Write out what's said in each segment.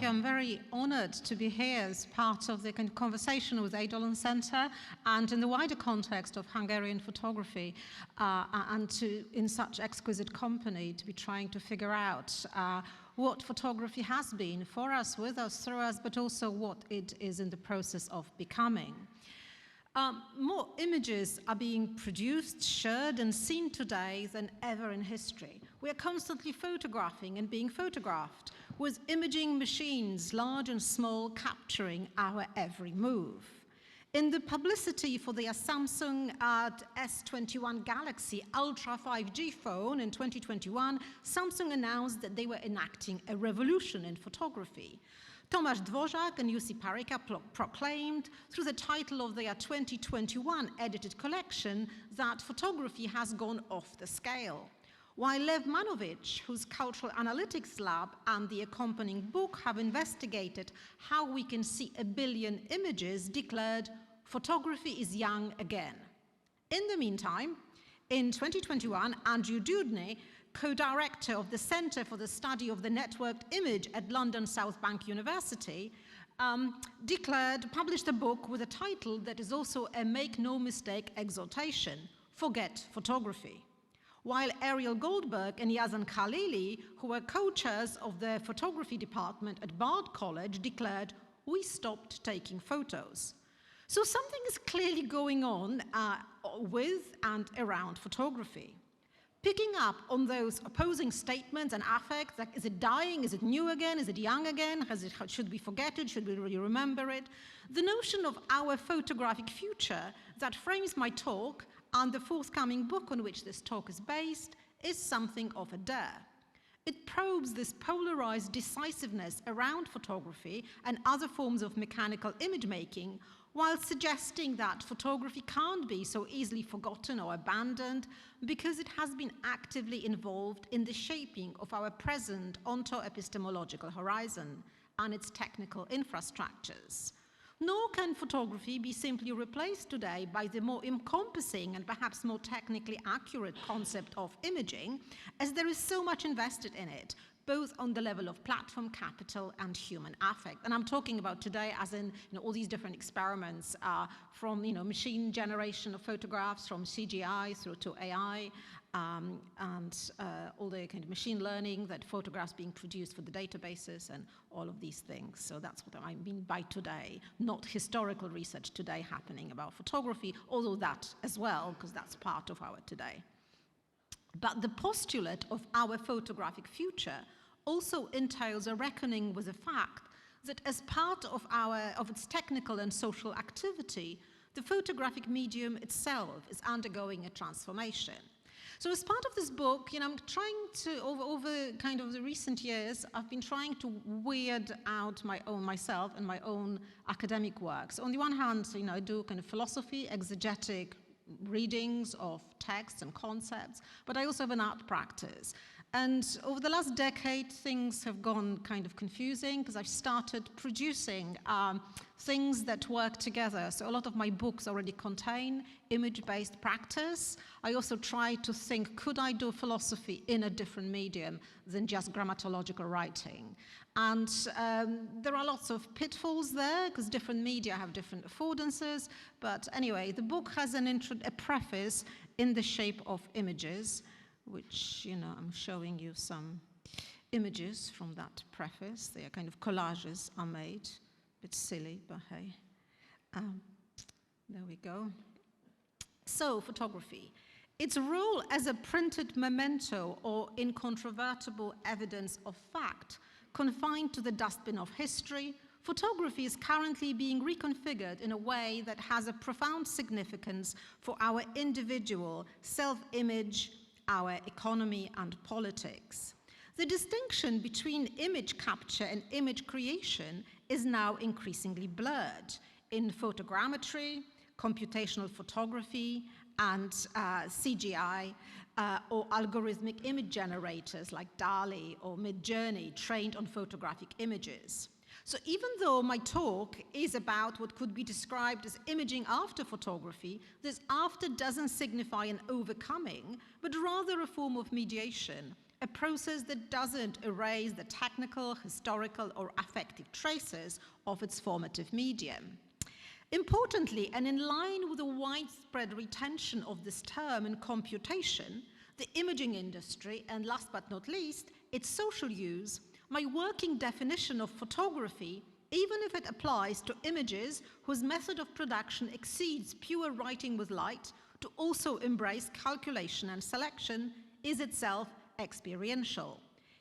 I'm very honored to be here as part of the conversation with Eidolon Center and in the wider context of Hungarian photography, and in such exquisite company, to be trying to figure out what photography has been for us, with us, through us, but also what it is in the process of becoming. More images are being produced, shared, and seen today than ever in history. We are constantly photographing and being photographed, with imaging machines, large and small, capturing our every move. In the publicity for their Samsung S21 Galaxy Ultra 5G phone in 2021, Samsung announced that they were enacting a revolution in photography. Tomasz Dvorak and Jussi Parikka proclaimed, through the title of their 2021 edited collection, that photography has gone off the scale. While Lev Manovich, whose cultural analytics lab and the accompanying book have investigated how we can see a billion images, declared, photography is young again. In the meantime, in 2021, Andrew Dewdney, co-director of the Center for the Study of the Networked Image at London South Bank University, published a book with a title that is also a make no mistake exhortation, Forget Photography. While Ariel Goldberg and Yazan Khalili, who were co-chairs of the photography department at Bard College, declared, we stopped taking photos. So something is clearly going on with and around photography. Picking up on those opposing statements and affects, like is it dying, is it new again, is it young again, should we forget it, should we really remember it? The notion of our photographic future that frames my talk and the forthcoming book on which this talk is based is something of a dare. It probes this polarized decisiveness around photography and other forms of mechanical image making, while suggesting that photography can't be so easily forgotten or abandoned because it has been actively involved in the shaping of our present onto-epistemological horizon and its technical infrastructures. Nor can photography be simply replaced today by the more encompassing and perhaps more technically accurate concept of imaging, as there is so much invested in it, both on the level of platform capital and human affect. And I'm talking about today as in all these different experiments from machine generation of photographs, from CGI through to AI, and all the kind of machine learning that photographs being produced for the databases and all of these things. So that's what I mean by today, not historical research today happening about photography, although that as well, because that's part of our today. But the postulate of our photographic future also entails a reckoning with the fact that as part of its technical and social activity, the photographic medium itself is undergoing a transformation. So as part of this book, I'm trying to, over kind of the recent years, I've been trying to weird out myself and my own academic work. So on the one hand, I do kind of philosophy, exegetic readings of texts and concepts, but I also have an art practice. And over the last decade, things have gone kind of confusing because I've started producing things that work together. So a lot of my books already contain image-based practice. I also try to think, could I do philosophy in a different medium than just grammatological writing? And there are lots of pitfalls there because different media have different affordances. But anyway, the book has a preface in the shape of images, which, I'm showing you some images from that preface. They are kind of collages are made. A bit silly, but hey. There we go. So, photography. Its role as a printed memento or incontrovertible evidence of fact, confined to the dustbin of history, photography is currently being reconfigured in a way that has a profound significance for our individual self-image, our economy and politics. The distinction between image capture and image creation is now increasingly blurred in photogrammetry, computational photography, and CGI, or algorithmic image generators like DALL-E or Midjourney trained on photographic images. So even though my talk is about what could be described as imaging after photography, this after doesn't signify an overcoming, but rather a form of mediation, a process that doesn't erase the technical, historical, or affective traces of its formative medium. Importantly, and in line with the widespread retention of this term in computation, the imaging industry, and last but not least, its social use, my working definition of photography, even if it applies to images whose method of production exceeds pure writing with light, to also embrace calculation and selection, is itself experiential.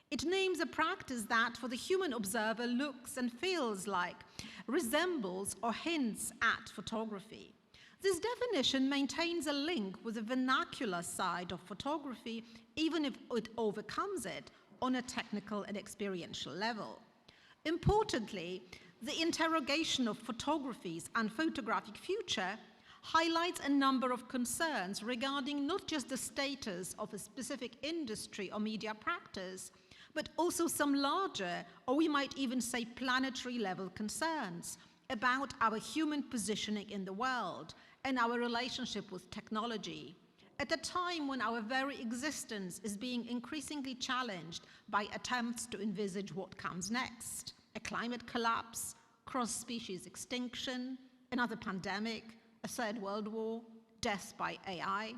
It names a practice that, for the human observer, looks and feels like, resembles or hints at photography. This definition maintains a link with the vernacular side of photography, even if it overcomes it on a technical and experiential level. Importantly, the interrogation of photography's and photographic future highlights a number of concerns regarding not just the status of a specific industry or media practice, but also some larger, or we might even say planetary-level concerns about our human positioning in the world and our relationship with technology, at a time when our very existence is being increasingly challenged by attempts to envisage what comes next: a climate collapse, cross-species extinction, another pandemic, a third world war, death by AI,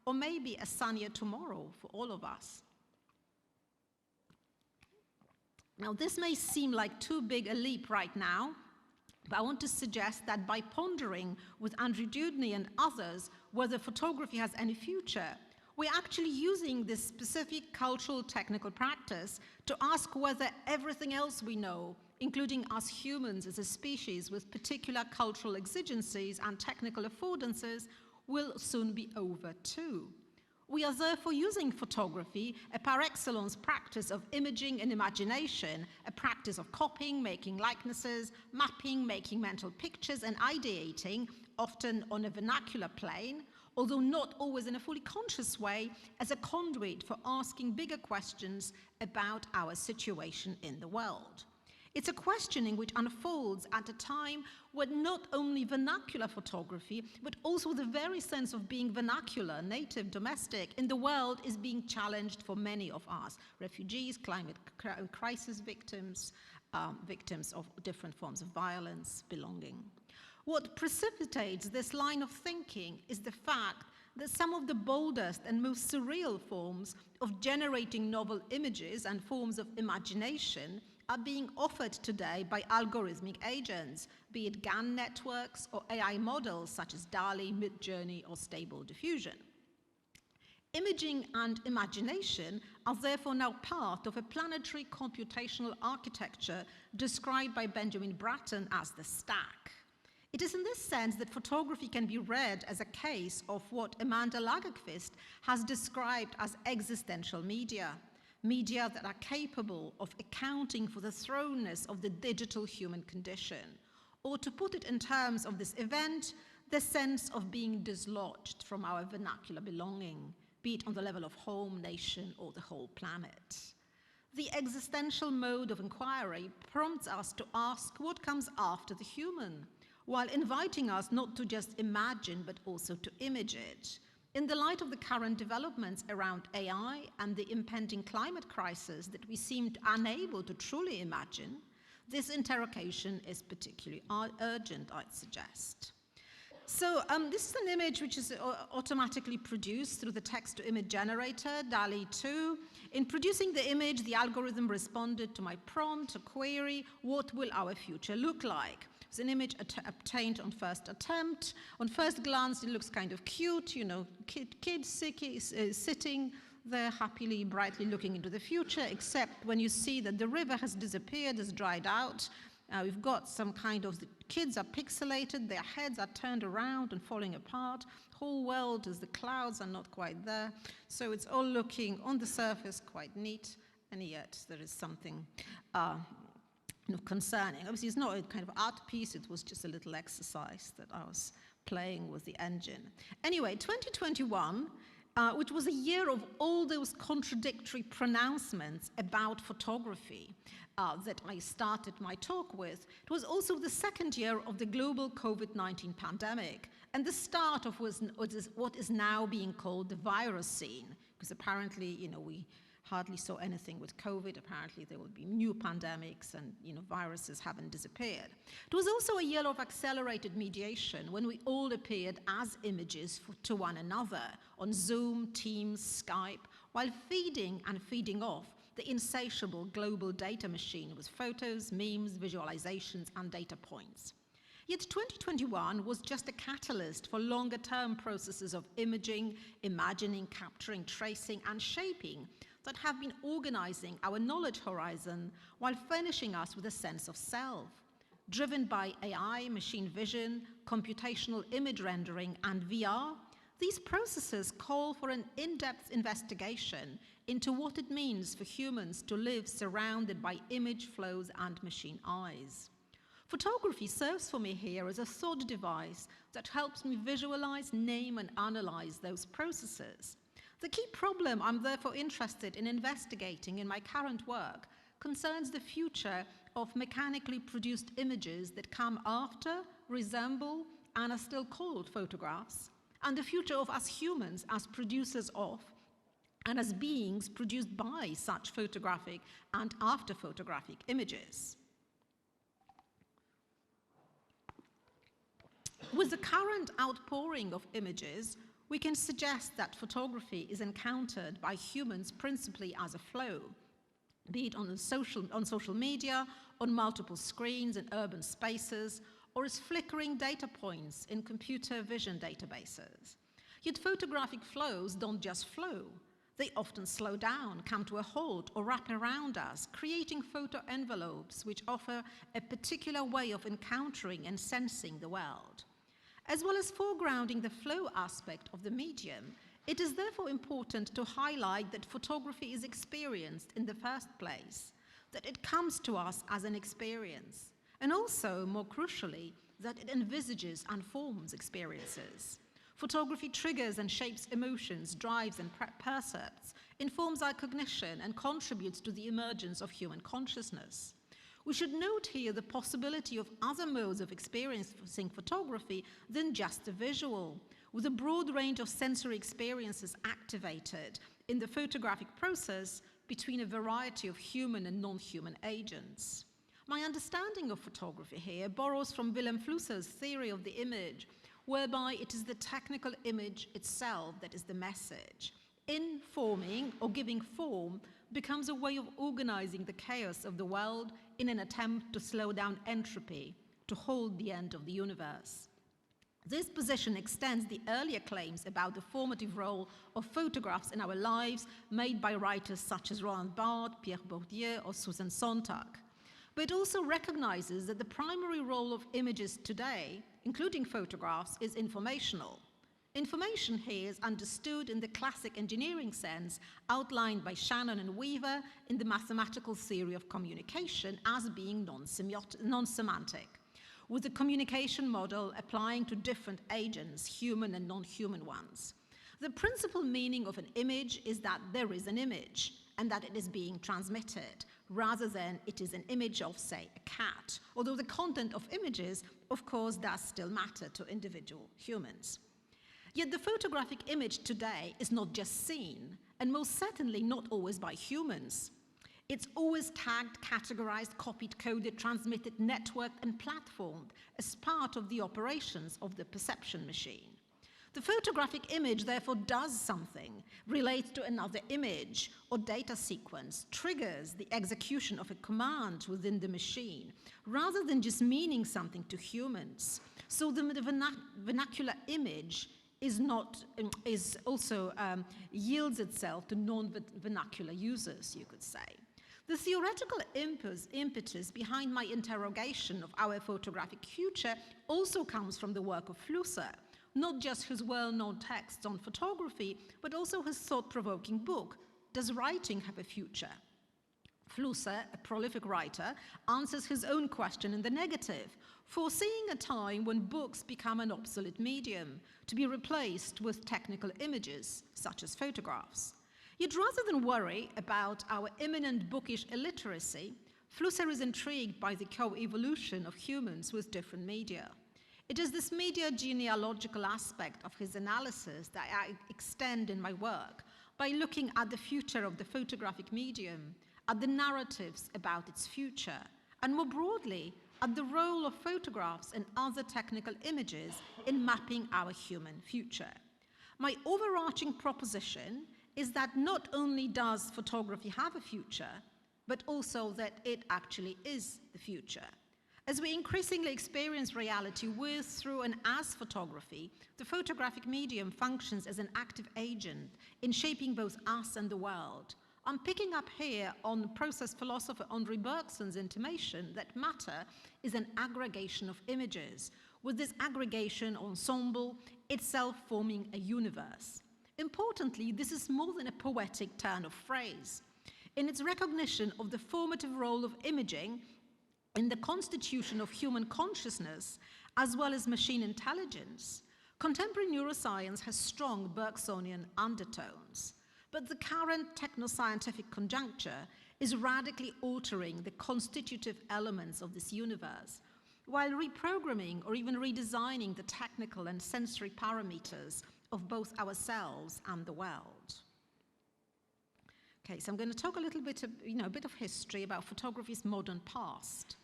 or maybe a sunnier tomorrow for all of us. Now, this may seem like too big a leap right now, but I want to suggest that by pondering with Andrew Dewdney and others whether photography has any future, we're actually using this specific cultural technical practice to ask whether everything else we know, including us humans as a species with particular cultural exigencies and technical affordances, will soon be over too. We are therefore using photography, a par excellence practice of imaging and imagination, a practice of copying, making likenesses, mapping, making mental pictures, and ideating, often on a vernacular plane, although not always in a fully conscious way, as a conduit for asking bigger questions about our situation in the world. It's a questioning which unfolds at a time when not only vernacular photography, but also the very sense of being vernacular, native, domestic, in the world is being challenged for many of us: refugees, climate crisis victims, victims of different forms of violence, belonging. What precipitates this line of thinking is the fact that some of the boldest and most surreal forms of generating novel images and forms of imagination are being offered today by algorithmic agents, be it GAN networks or AI models such as DALL-E, Midjourney, or Stable Diffusion. Imaging and imagination are therefore now part of a planetary computational architecture described by Benjamin Bratton as the stack. It is in this sense that photography can be read as a case of what Amanda Lagerkvist has described as existential media. Media that are capable of accounting for the thrownness of the digital human condition, or to put it in terms of this event, the sense of being dislodged from our vernacular belonging, be it on the level of home, nation, or the whole planet. The existential mode of inquiry prompts us to ask what comes after the human, while inviting us not to just imagine, but also to image it. In the light of the current developments around AI and the impending climate crisis that we seemed unable to truly imagine, this interrogation is particularly urgent, I'd suggest. So this is an image which is automatically produced through the text-to-image generator, DALL-E 2. In producing the image, the algorithm responded to my prompt, a query: what will our future look like? It's an image obtained on first attempt. On first glance, it looks kind of cute, you know, kids sitting there happily, brightly looking into the future, except when you see that the river has disappeared, has dried out. We've got some kind of, the kids are pixelated, their heads are turned around and falling apart. Whole world is, the clouds are not quite there. So it's all looking on the surface quite neat, and yet there is something concerning. Obviously, it's not a kind of art piece, it was just a little exercise that I was playing with the engine. Anyway, 2021, which was a year of all those contradictory pronouncements about photography that I started my talk with, it was also the second year of the global COVID-19 pandemic and the start of what is now being called the virus scene, because apparently, you know, we hardly saw anything with COVID. Apparently there will be new pandemics and viruses haven't disappeared. It was also a year of accelerated mediation when we all appeared as images to one another on Zoom, Teams, Skype, while feeding and feeding off the insatiable global data machine with photos, memes, visualizations, and data points. Yet 2021 was just a catalyst for longer-term processes of imaging, imagining, capturing, tracing, and shaping that have been organizing our knowledge horizon while furnishing us with a sense of self. Driven by AI, machine vision, computational image rendering, and VR, these processes call for an in-depth investigation into what it means for humans to live surrounded by image flows and machine eyes. Photography serves for me here as a thought device that helps me visualize, name, and analyze those processes. The key problem I'm therefore interested in investigating in my current work concerns the future of mechanically produced images that come after, resemble, and are still called photographs, and the future of us humans as producers of, and as beings produced by such photographic and after-photographic images. With the current outpouring of images, we can suggest that photography is encountered by humans principally as a flow, be it on social media, on multiple screens in urban spaces, or as flickering data points in computer vision databases. Yet photographic flows don't just flow. They often slow down, come to a halt, or wrap around us, creating photo envelopes which offer a particular way of encountering and sensing the world. As well as foregrounding the flow aspect of the medium, it is therefore important to highlight that photography is experienced in the first place, that it comes to us as an experience, and also, more crucially, that it envisages and forms experiences. Photography triggers and shapes emotions, drives and percepts, informs our cognition, and contributes to the emergence of human consciousness. We should note here the possibility of other modes of experiencing photography than just the visual, with a broad range of sensory experiences activated in the photographic process between a variety of human and non-human agents. My understanding of photography here borrows from Willem Flusser's theory of the image, whereby it is the technical image itself that is the message. Informing or giving form becomes a way of organizing the chaos of the world in an attempt to slow down entropy, to hold the end of the universe. This position extends the earlier claims about the formative role of photographs in our lives made by writers such as Roland Barthes, Pierre Bourdieu, or Susan Sontag. But it also recognizes that the primary role of images today, including photographs, is informational. Information here is understood in the classic engineering sense outlined by Shannon and Weaver in the mathematical theory of communication as being non-semantic, with the communication model applying to different agents, human and non-human ones. The principal meaning of an image is that there is an image and that it is being transmitted, rather than it is an image of, say, a cat, although the content of images, of course, does still matter to individual humans. Yet the photographic image today is not just seen, and most certainly not always by humans. It's always tagged, categorized, copied, coded, transmitted, networked, and platformed as part of the operations of the perception machine. The photographic image therefore does something, relates to another image or data sequence, triggers the execution of a command within the machine, rather than just meaning something to humans. So the vernacular image yields itself to non-vernacular users, you could say. The theoretical impetus behind my interrogation of our photographic future also comes from the work of Flusser, not just his well-known texts on photography, but also his thought-provoking book, Does Writing Have a Future? Flusser, a prolific writer, answers his own question in the negative, foreseeing a time when books become an obsolete medium, to be replaced with technical images, such as photographs. Yet rather than worry about our imminent bookish illiteracy, Flusser is intrigued by the co-evolution of humans with different media. It is this media genealogical aspect of his analysis that I extend in my work by looking at the future of the photographic medium, at the narratives about its future, and more broadly, at the role of photographs and other technical images in mapping our human future. My overarching proposition is that not only does photography have a future, but also that it actually is the future. As we increasingly experience reality with, through, and as photography, the photographic medium functions as an active agent in shaping both us and the world. I'm picking up here on process philosopher Henri Bergson's intimation that matter is an aggregation of images, with this aggregation ensemble itself forming a universe. Importantly, this is more than a poetic turn of phrase. In its recognition of the formative role of imaging in the constitution of human consciousness, as well as machine intelligence, contemporary neuroscience has strong Bergsonian undertones. But the current technoscientific conjuncture is radically altering the constitutive elements of this universe, while reprogramming or even redesigning the technical and sensory parameters of both ourselves and the world. Okay, so I'm going to talk a little bit of, a bit of history about photography's modern past.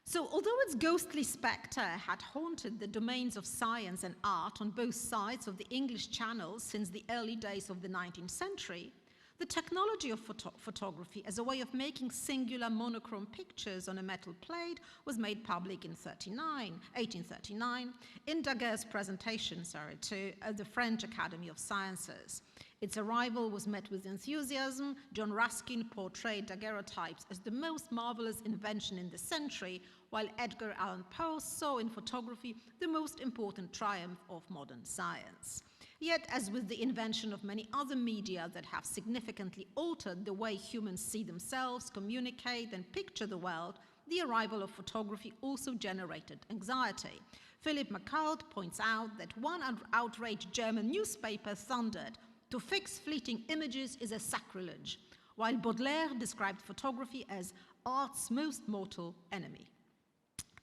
So although its ghostly spectre had haunted the domains of science and art on both sides of the English Channel since the early days of the 19th century, the technology of photography as a way of making singular monochrome pictures on a metal plate was made public in 1839 in Daguerre's presentation to the French Academy of Sciences. Its arrival was met with enthusiasm. John Ruskin portrayed daguerreotypes as the most marvelous invention in the century, while Edgar Allan Poe saw in photography the most important triumph of modern science. Yet, as with the invention of many other media that have significantly altered the way humans see themselves, communicate, and picture the world, the arrival of photography also generated anxiety. Philip Macault points out that one outraged German newspaper thundered, "To fix fleeting images is a sacrilege," while Baudelaire described photography as art's most mortal enemy.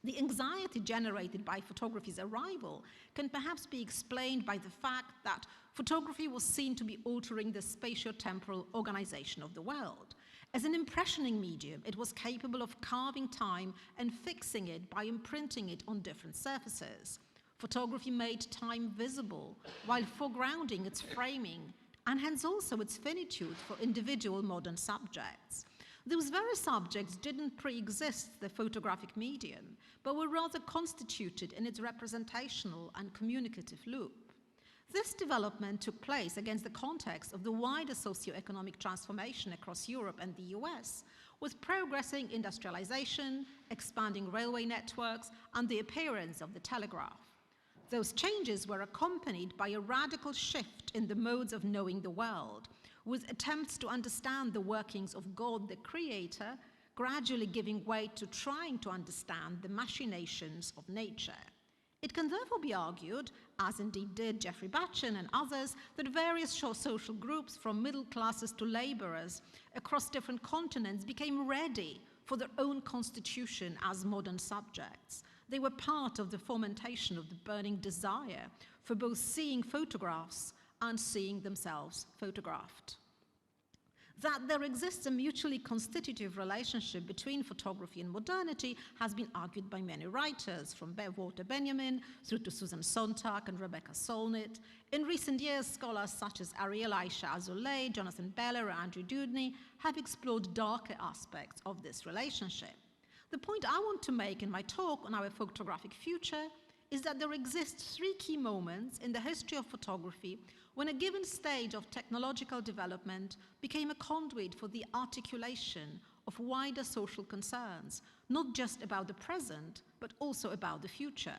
The anxiety generated by photography's arrival can perhaps be explained by the fact that photography was seen to be altering the spatio-temporal organization of the world. As an impressioning medium, it was capable of carving time and fixing it by imprinting it on different surfaces. Photography made time visible while foregrounding its framing, and hence also its finitude for individual modern subjects. Those very subjects didn't pre-exist the photographic medium, but were rather constituted in its representational and communicative loop. This development took place against the context of the wider socio-economic transformation across Europe and the US, with progressing industrialization, expanding railway networks, and the appearance of the telegraph. Those changes were accompanied by a radical shift in the modes of knowing the world, with attempts to understand the workings of God the Creator gradually giving way to trying to understand the machinations of nature. It can therefore be argued, as indeed did Jeffrey Batchen and others, that various social groups from middle classes to laborers across different continents became ready for their own constitution as modern subjects. They were part of the fomentation of the burning desire for both seeing photographs and seeing themselves photographed. That there exists a mutually constitutive relationship between photography and modernity has been argued by many writers, from Walter Benjamin through to Susan Sontag and Rebecca Solnit. In recent years, scholars such as Ariel Aisha Azoulay, Jonathan Beller, or Andrew Dewdney have explored darker aspects of this relationship. The point I want to make in my talk on our photographic future is that there exist three key moments in the history of photography when a given stage of technological development became a conduit for the articulation of wider social concerns, not just about the present, but also about the future.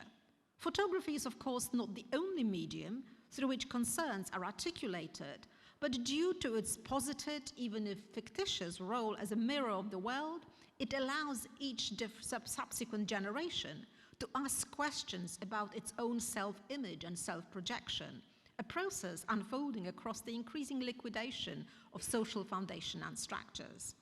Photography is, of course, not the only medium through which concerns are articulated, but due to its posited, even if fictitious, role as a mirror of the world, it allows each subsequent generation to ask questions about its own self-image and self-projection, a process unfolding across the increasing liquidation of social foundation and structures.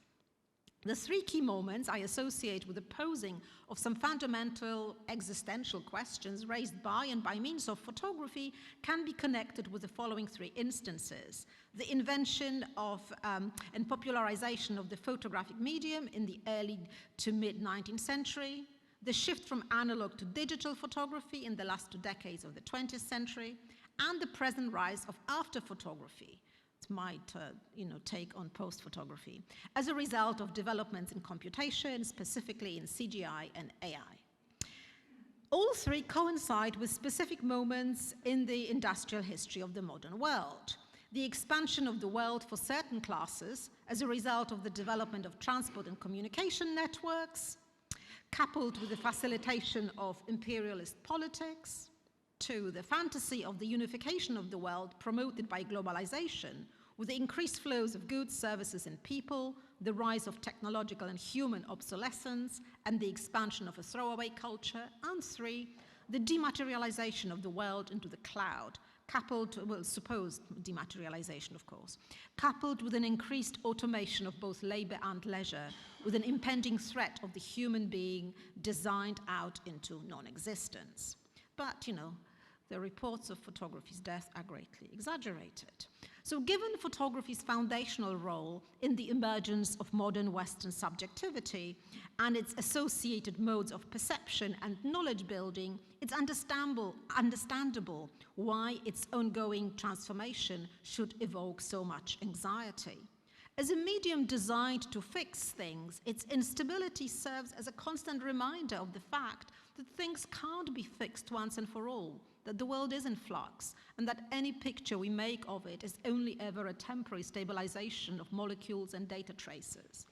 The three key moments I associate with the posing of some fundamental existential questions raised by and by means of photography can be connected with the following three instances. The invention of and popularization of the photographic medium in the early to mid-19th century, the shift from analog to digital photography in the last 2 decades of the 20th century, and the present rise of after-photography. It's my take on post-photography, as a result of developments in computation, specifically in CGI and AI. All three coincide with specific moments in the industrial history of the modern world. The expansion of the world for certain classes as a result of the development of transport and communication networks, coupled with the facilitation of imperialist politics, to the fantasy of the unification of the world promoted by globalization, with the increased flows of goods, services, and people, the rise of technological and human obsolescence, and the expansion of a throwaway culture, and 3, the dematerialization of the world into the cloud, coupled, well, supposed dematerialization, of course, coupled with an increased automation of both labor and leisure, with an impending threat of the human being designed out into non-existence. But, the reports of photography's death are greatly exaggerated. So given photography's foundational role in the emergence of modern Western subjectivity and its associated modes of perception and knowledge building, it's understandable why its ongoing transformation should evoke so much anxiety. As a medium designed to fix things, its instability serves as a constant reminder of the fact that things can't be fixed once and for all, that the world is in flux, and that any picture we make of it is only ever a temporary stabilization of molecules and data traces.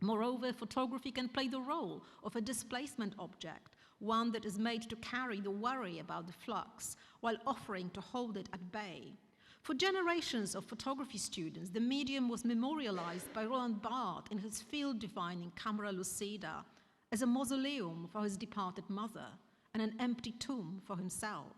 Moreover, photography can play the role of a displacement object, one that is made to carry the worry about the flux, while offering to hold it at bay. For generations of photography students, the medium was memorialized by Roland Barthes in his field-defining Camera Lucida as a mausoleum for his departed mother and an empty tomb for himself.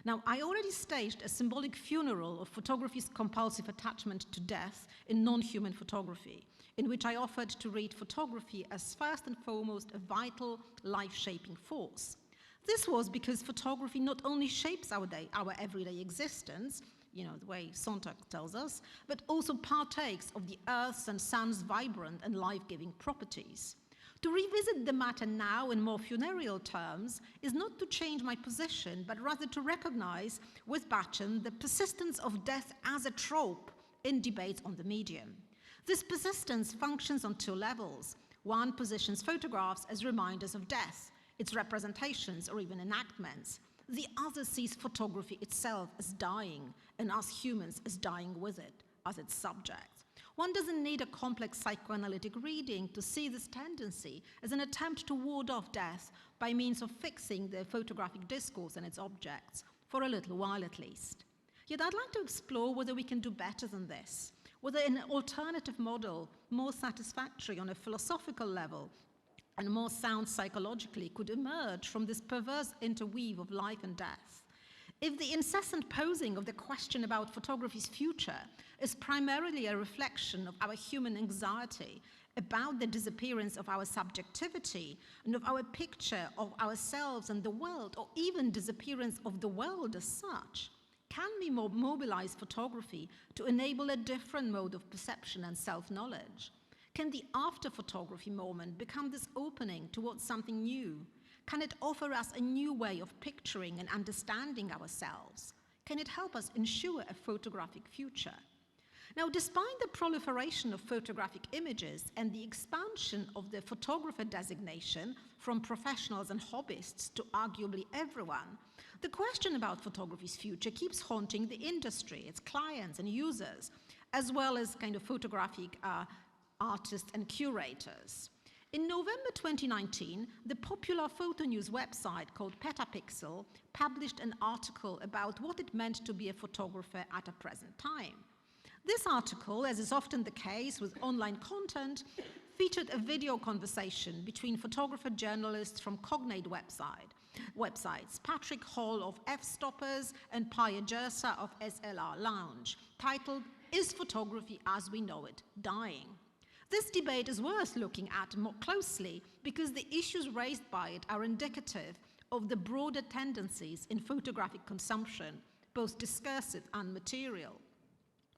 Now, I already staged a symbolic funeral of photography's compulsive attachment to death in non-human photography, in which I offered to read photography as first and foremost a vital, life-shaping force. This was because photography not only shapes our everyday existence, the way Sontag tells us, but also partakes of the Earth's and Sun's vibrant and life-giving properties. To revisit the matter now in more funereal terms is not to change my position, but rather to recognize with Bachan the persistence of death as a trope in debates on the medium. This persistence functions on 2 levels. One positions photographs as reminders of death, its representations or even enactments. The other sees photography itself as dying, and us humans as dying with it, as its subject. One doesn't need a complex psychoanalytic reading to see this tendency as an attempt to ward off death by means of fixing the photographic discourse and its objects, for a little while at least. Yet I'd like to explore whether we can do better than this, whether an alternative model, more satisfactory on a philosophical level and more sound psychologically, could emerge from this perverse interweave of life and death. If the incessant posing of the question about photography's future is primarily a reflection of our human anxiety about the disappearance of our subjectivity and of our picture of ourselves and the world, or even disappearance of the world as such, can we mobilize photography to enable a different mode of perception and self-knowledge? Can the after-photography moment become this opening towards something new? Can it offer us a new way of picturing and understanding ourselves? Can it help us ensure a photographic future? Now, despite the proliferation of photographic images and the expansion of the photographer designation from professionals and hobbyists to arguably everyone, the question about photography's future keeps haunting the industry, its clients and users, as well as kind of photographic artists and curators. In November 2019, the popular photo news website called Petapixel published an article about what it meant to be a photographer at a present time. This article, as is often the case with online content, featured a video conversation between photographer journalists from cognate websites, Patrick Hall of F-Stoppers and Paya Jersa of SLR Lounge, titled, "Is Photography as We Know It Dying?" This debate is worth looking at more closely because the issues raised by it are indicative of the broader tendencies in photographic consumption, both discursive and material.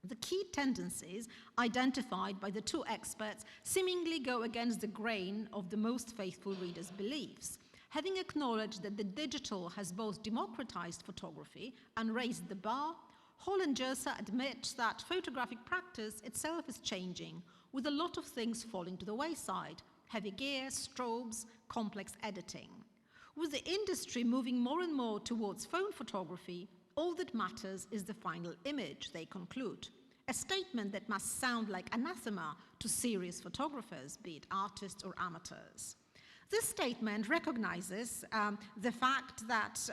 The key tendencies identified by the two experts seemingly go against the grain of the most faithful readers' beliefs. Having acknowledged that the digital has both democratized photography and raised the bar, Hall and Jersa admit that photographic practice itself is changing, with a lot of things falling to the wayside: heavy gear, strobes, complex editing. With the industry moving more and more towards phone photography, all that matters is the final image, they conclude. A statement that must sound like anathema to serious photographers, be it artists or amateurs. This statement recognizes the fact that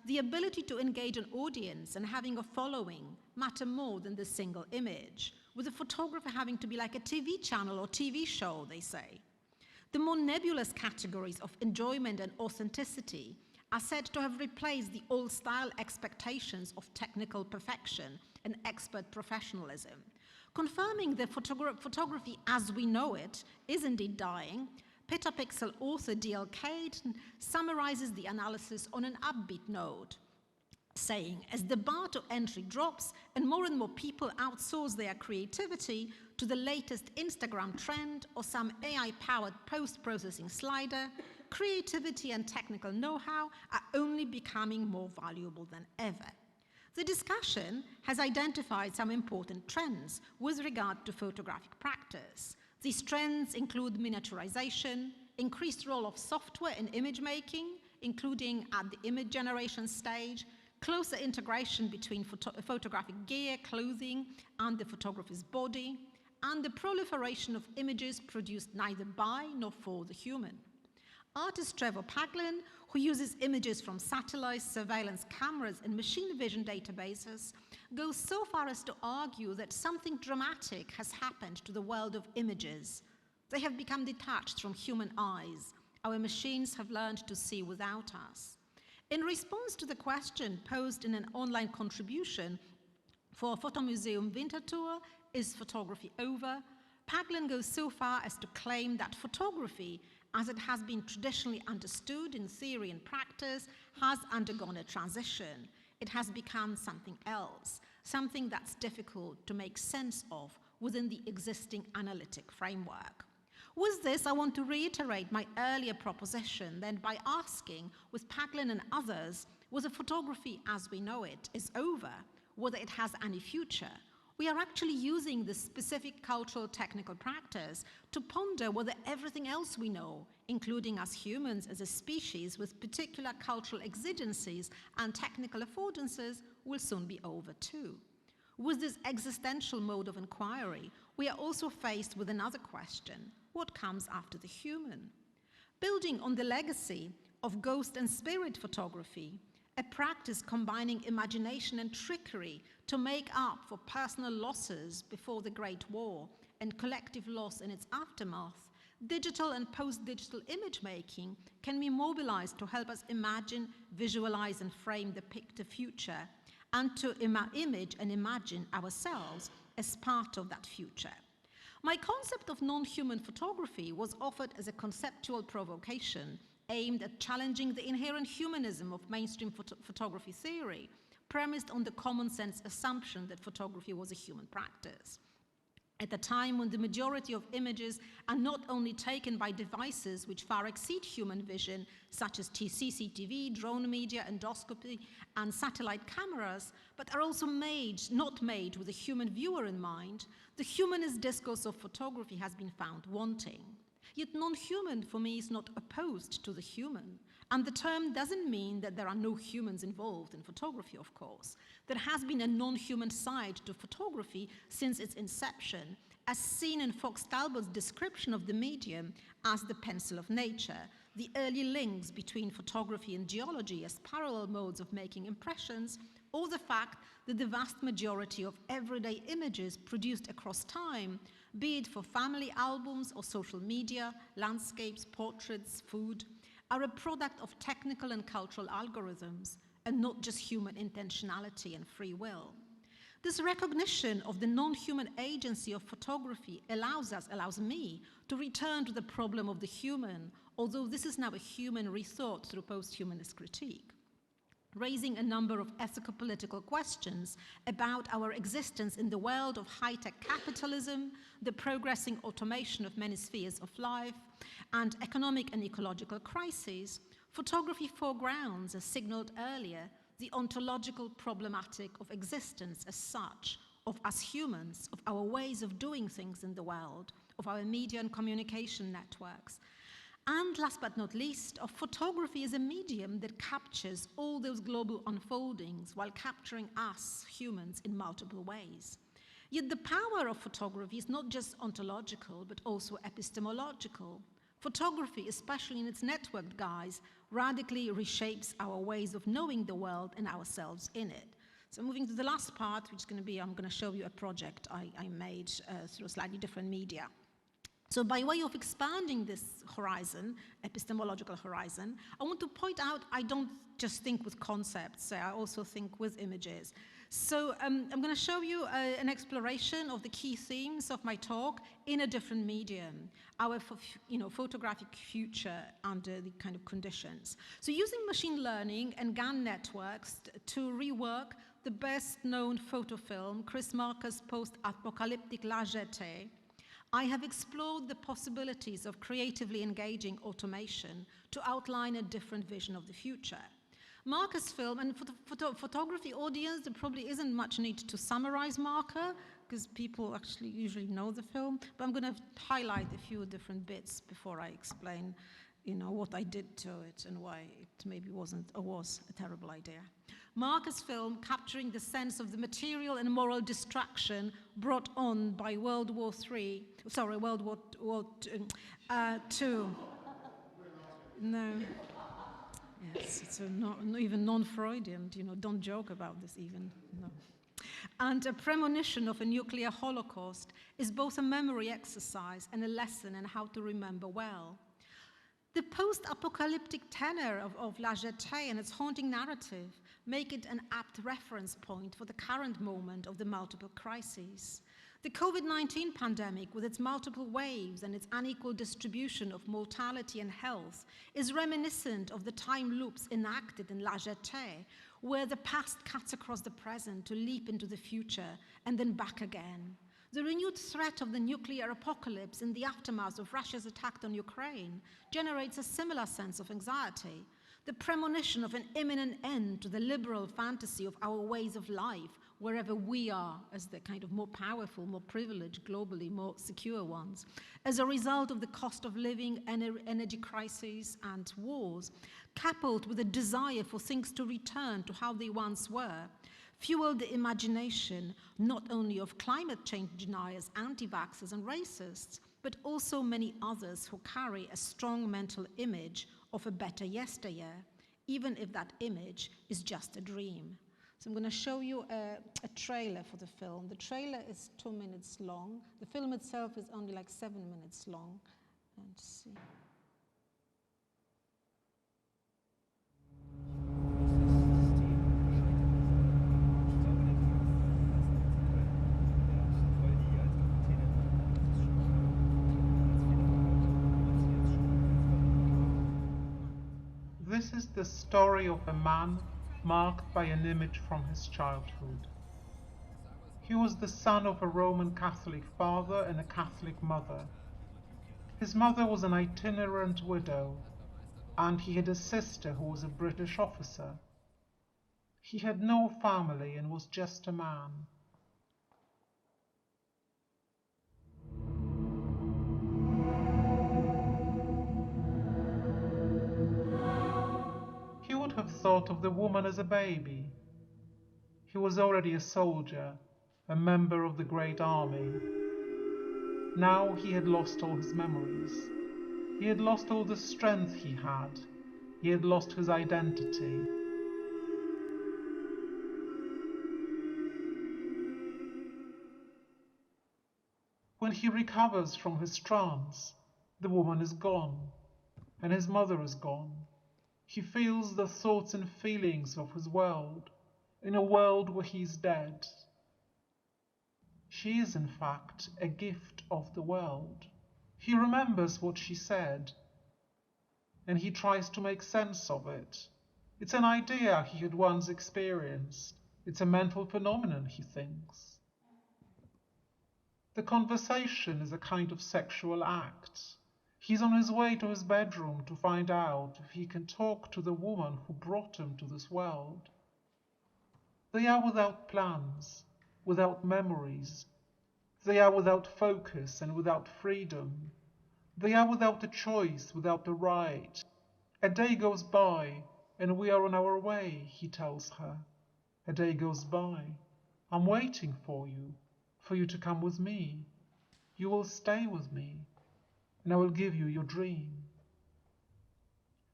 the ability to engage an audience and having a following matter more than the single image, with the photographer having to be like a TV channel or TV show, they say. The more nebulous categories of enjoyment and authenticity are said to have replaced the old-style expectations of technical perfection and expert professionalism. Confirming that photography as we know it is indeed dying, Petapixel author D.L. Cade summarizes the analysis on an upbeat note, saying, as the bar to entry drops and more people outsource their creativity to the latest Instagram trend or some AI-powered post-processing slider, creativity and technical know-how are only becoming more valuable than ever. The discussion has identified some important trends with regard to photographic practice. These trends include miniaturization, increased role of software in image making, including at the image generation stage, closer integration between photographic gear, clothing, and the photographer's body, and the proliferation of images produced neither by nor for the human. Artist Trevor Paglen, who uses images from satellites, surveillance cameras, and machine vision databases, goes so far as to argue that something dramatic has happened to the world of images. They have become detached from human eyes. Our machines have learned to see without us. In response to the question posed in an online contribution for Fotomuseum Winter Tour, is photography over? Paglen goes so far as to claim that photography, as it has been traditionally understood in theory and practice, has undergone a transition. It has become something else, something that's difficult to make sense of within the existing analytic framework. With this, I want to reiterate my earlier proposition that by asking, with Paglen and others, whether photography as we know it is over, whether it has any future, we are actually using this specific cultural technical practice to ponder whether everything else we know, including us humans as a species with particular cultural exigencies and technical affordances, will soon be over too. With this existential mode of inquiry, we are also faced with another question: what comes after the human? Building on the legacy of ghost and spirit photography, a practice combining imagination and trickery to make up for personal losses before the Great War and collective loss in its aftermath, digital and post-digital image making can be mobilized to help us imagine, visualize, and frame the future, and to image and imagine ourselves as part of that future. My concept of non-human photography was offered as a conceptual provocation aimed at challenging the inherent humanism of mainstream photography theory, premised on the common sense assumption that photography was a human practice. At a time when the majority of images are not only taken by devices which far exceed human vision, such as CCTV, drone media, endoscopy, and satellite cameras, but are also not made with a human viewer in mind, the humanist discourse of photography has been found wanting. Yet non-human for me is not opposed to the human. And the term doesn't mean that there are no humans involved in photography, of course. There has been a non-human side to photography since its inception, as seen in Fox Talbot's description of the medium as the pencil of nature, the early links between photography and geology as parallel modes of making impressions, or the fact that the vast majority of everyday images produced across time, be it for family albums or social media, landscapes, portraits, food, are a product of technical and cultural algorithms, and not just human intentionality and free will. This recognition of the non-human agency of photography allows me to return to the problem of the human, although this is now a human rethought through post-humanist critique, raising a number of ethico-political questions about our existence in the world of high-tech capitalism, the progressing automation of many spheres of life, and economic and ecological crises. Photography foregrounds, as signaled earlier, the ontological problematic of existence as such, of us humans, of our ways of doing things in the world, of our media and communication networks. And last but not least, of photography as a medium that captures all those global unfoldings while capturing us, humans, in multiple ways. Yet the power of photography is not just ontological, but also epistemological. Photography, especially in its networked guise, radically reshapes our ways of knowing the world and ourselves in it. So moving to the last part, which is going to be, I'm going to show you a project I made through a slightly different media. So by way of expanding this horizon, epistemological horizon, I want to point out I don't just think with concepts, I also think with images. So I'm going to show you an exploration of the key themes of my talk in a different medium, our photographic future under the kind of conditions. So using machine learning and GAN networks to rework the best-known photofilm, Chris Marker's post-apocalyptic La Jetée, I have explored the possibilities of creatively engaging automation to outline a different vision of the future. Marker's film, and for the photography audience, there probably isn't much need to summarize Marker, because people actually usually know the film, but I'm going to highlight a few different bits before I explain what I did to it and why it maybe wasn't or was a terrible idea. Marker's film, capturing the sense of the material and moral destruction brought on by World War II. No. Yes, it's not even non-Freudian, don't joke about this even, no. And a premonition of a nuclear holocaust is both a memory exercise and a lesson in how to remember well. The post-apocalyptic tenor of La Jetée and its haunting narrative make it an apt reference point for the current moment of the multiple crises. The COVID-19 pandemic, with its multiple waves and its unequal distribution of mortality and health, is reminiscent of the time loops enacted in La Jetée, where the past cuts across the present to leap into the future and then back again. The renewed threat of the nuclear apocalypse in the aftermath of Russia's attack on Ukraine generates a similar sense of anxiety. The premonition of an imminent end to the liberal fantasy of our ways of life, wherever we are as the kind of more powerful, more privileged, globally more secure ones, as a result of the cost of living, energy crises, and wars, coupled with a desire for things to return to how they once were, fueled the imagination not only of climate change deniers, anti-vaxxers, and racists, but also many others who carry a strong mental image of a better yesteryear, even if that image is just a dream. So I'm going to show you a trailer for the film. The trailer is 2 minutes long. The film itself is only like 7 minutes long. And see. This is the story of a man marked by an image from his childhood. He was the son of a Roman Catholic father and a Catholic mother. His mother was an itinerant widow, and he had a sister who was a British officer. He had no family and was just a man. He would have thought of the woman as a baby. He was already a soldier, a member of the Great Army. Now he had lost all his memories. He had lost all the strength he had. He had lost his identity. When he recovers from his trance, the woman is gone, and his mother is gone. He feels the thoughts and feelings of his world, in a world where he is dead. She is, in fact, a gift of the world. He remembers what she said, and he tries to make sense of it. It's an idea he had once experienced. It's a mental phenomenon, he thinks. The conversation is a kind of sexual act. He's on his way to his bedroom to find out if he can talk to the woman who brought him to this world. They are without plans, without memories. They are without focus and without freedom. They are without a choice, without the right. A day goes by, and we are on our way, he tells her. A day goes by. I'm waiting for you to come with me. You will stay with me, and I will give you your dream.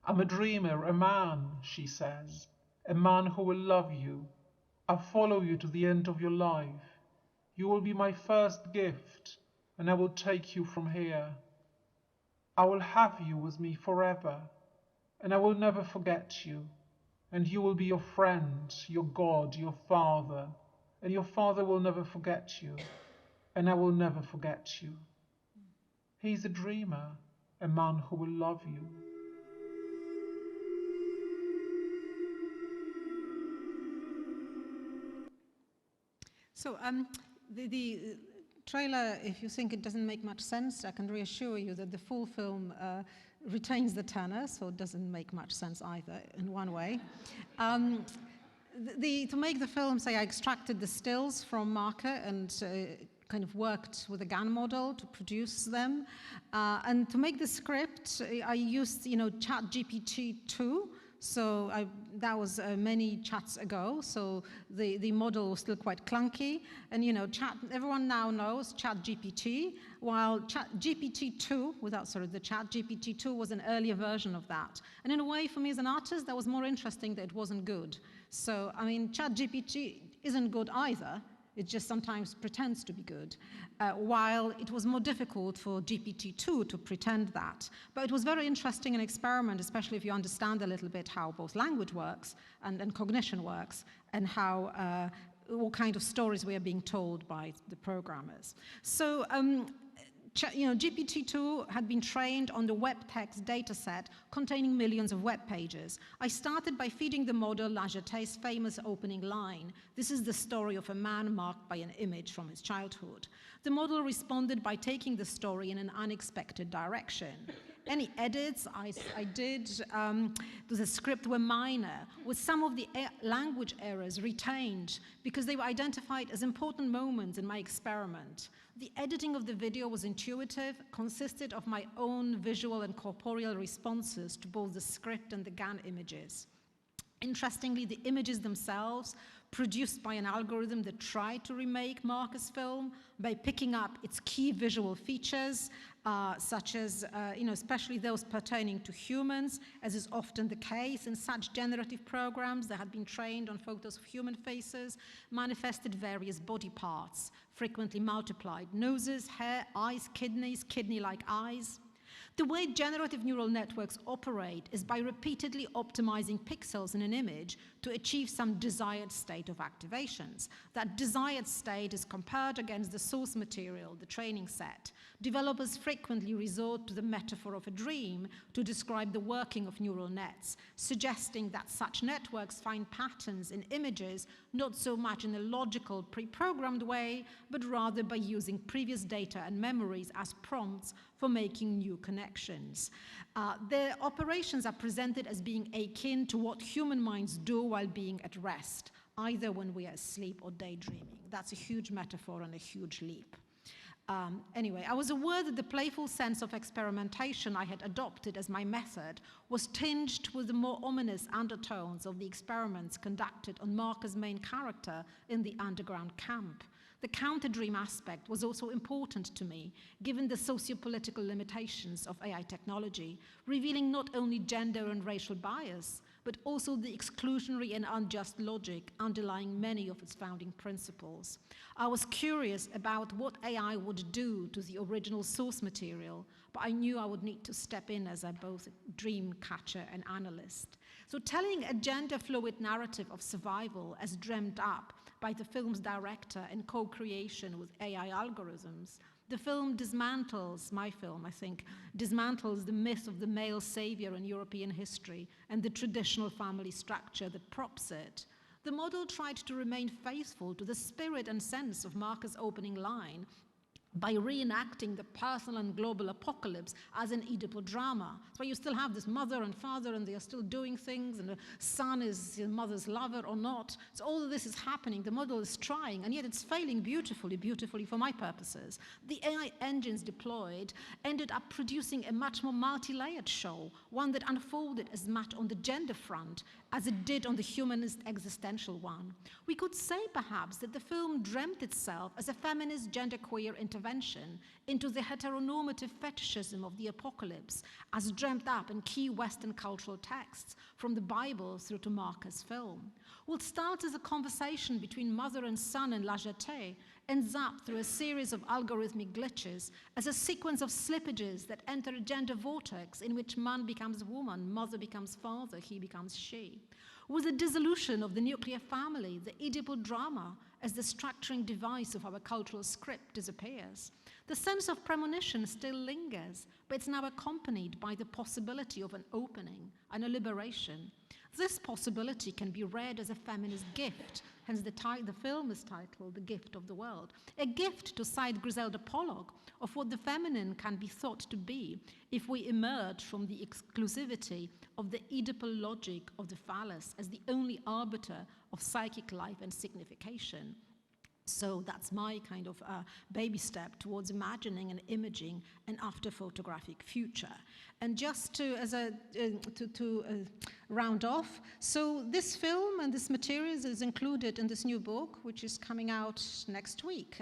I'm a dreamer, a man, she says, a man who will love you. I'll follow you to the end of your life. You will be my first gift, and I will take you from here. I will have you with me forever, and I will never forget you. And you will be your friend, your God, your father, and your father will never forget you, and I will never forget you. He's a dreamer, a man who will love you. So the trailer, if you think it doesn't make much sense, I can reassure you that the full film retains the tenor, so it doesn't make much sense either in one way. To make the film, say, I extracted the stills from Marker and kind of worked with a GAN model to produce them. And to make the script, I used, ChatGPT-2. So that was many chats ago, so the model was still quite clunky. And everyone now knows ChatGPT, while GPT-2, the ChatGPT-2 was an earlier version of that. And in a way, for me as an artist, that was more interesting that it wasn't good. So, ChatGPT isn't good either. It just sometimes pretends to be good, while it was more difficult for GPT-2 to pretend that. But it was very interesting an experiment, especially if you understand a little bit how both language works and cognition works, and how what kind of stories we are being told by the programmers. So, GPT-2 had been trained on the web text dataset containing millions of web pages. I started by feeding the model Jetté's famous opening line. This is the story of a man marked by an image from his childhood. The model responded by taking the story in an unexpected direction. Any edits I did to the script were minor, with some of the language errors retained because they were identified as important moments in my experiment. The editing of the video was intuitive, consisted of my own visual and corporeal responses to both the script and the GAN images. Interestingly, the images themselves, produced by an algorithm that tried to remake Marker's film by picking up its key visual features, such as, especially those pertaining to humans, as is often the case in such generative programs that had been trained on photos of human faces, manifested various body parts, frequently multiplied: noses, hair, eyes, kidneys, kidney-like eyes. The way generative neural networks operate is by repeatedly optimizing pixels in an image to achieve some desired state of activations. That desired state is compared against the source material, the training set. Developers frequently resort to the metaphor of a dream to describe the working of neural nets, suggesting that such networks find patterns in images not so much in a logical, pre-programmed way, but rather by using previous data and memories as prompts for making new connections. Their operations are presented as being akin to what human minds do while being at rest, either when we are asleep or daydreaming. That's a huge metaphor and a huge leap. Anyway, I was aware that the playful sense of experimentation I had adopted as my method was tinged with the more ominous undertones of the experiments conducted on Marker's main character in the underground camp. The counter-dream aspect was also important to me, given the socio-political limitations of AI technology, revealing not only gender and racial bias, but also the exclusionary and unjust logic underlying many of its founding principles. I was curious about what AI would do to the original source material, but I knew I would need to step in as both a dream catcher and analyst. So telling a gender-fluid narrative of survival as dreamt up by the film's director in co-creation with AI algorithms. The film dismantles, my film, I think, dismantles the myth of the male savior in European history and the traditional family structure that props it. The model tried to remain faithful to the spirit and sense of Marker's opening line by reenacting the personal and global apocalypse as an Oedipal drama. So you still have this mother and father, and they are still doing things, and the son is his mother's lover or not. So all of this is happening. The model is trying, and yet it's failing beautifully for my purposes. The AI engines deployed ended up producing a much more multi-layered show, one that unfolded as much on the gender front as it did on the humanist existential one. We could say, perhaps, that the film dreamt itself as a feminist genderqueer intervention into the heteronormative fetishism of the apocalypse, as dreamt up in key Western cultural texts, from the Bible through to Marker's film. What starts as a conversation between mother and son in La Jetée ends up through a series of algorithmic glitches as a sequence of slippages that enter a gender vortex in which man becomes woman, mother becomes father, he becomes she. With the dissolution of the nuclear family, the Oedipal drama as the structuring device of our cultural script disappears. The sense of premonition still lingers, but it's now accompanied by the possibility of an opening and a liberation. This possibility can be read as a feminist gift, hence the film is titled The Gift of the World, a gift to cite Griselda Pollock of what the feminine can be thought to be if we emerge from the exclusivity of the Oedipal logic of the phallus as the only arbiter of psychic life and signification. So that's my kind of baby step towards imagining and imaging an after-photographic future. And just to round off, so this film and this materials is included in this new book, which is coming out next week,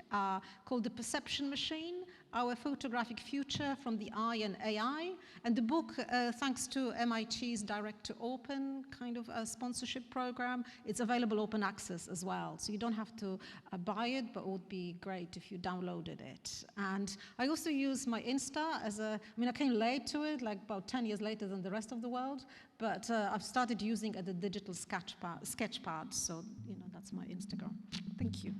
called The Perception Machine, Our Photographic Future from the Eye and AI. And the book, thanks to MIT's Direct to Open kind of sponsorship program, it's available open access as well. So you don't have to buy it, but it would be great if you downloaded it. And I also use my Insta as I came late to it, like about 10 years later than the rest of the world, but I've started using it as a digital sketch pad, so that's my Instagram. Thank you.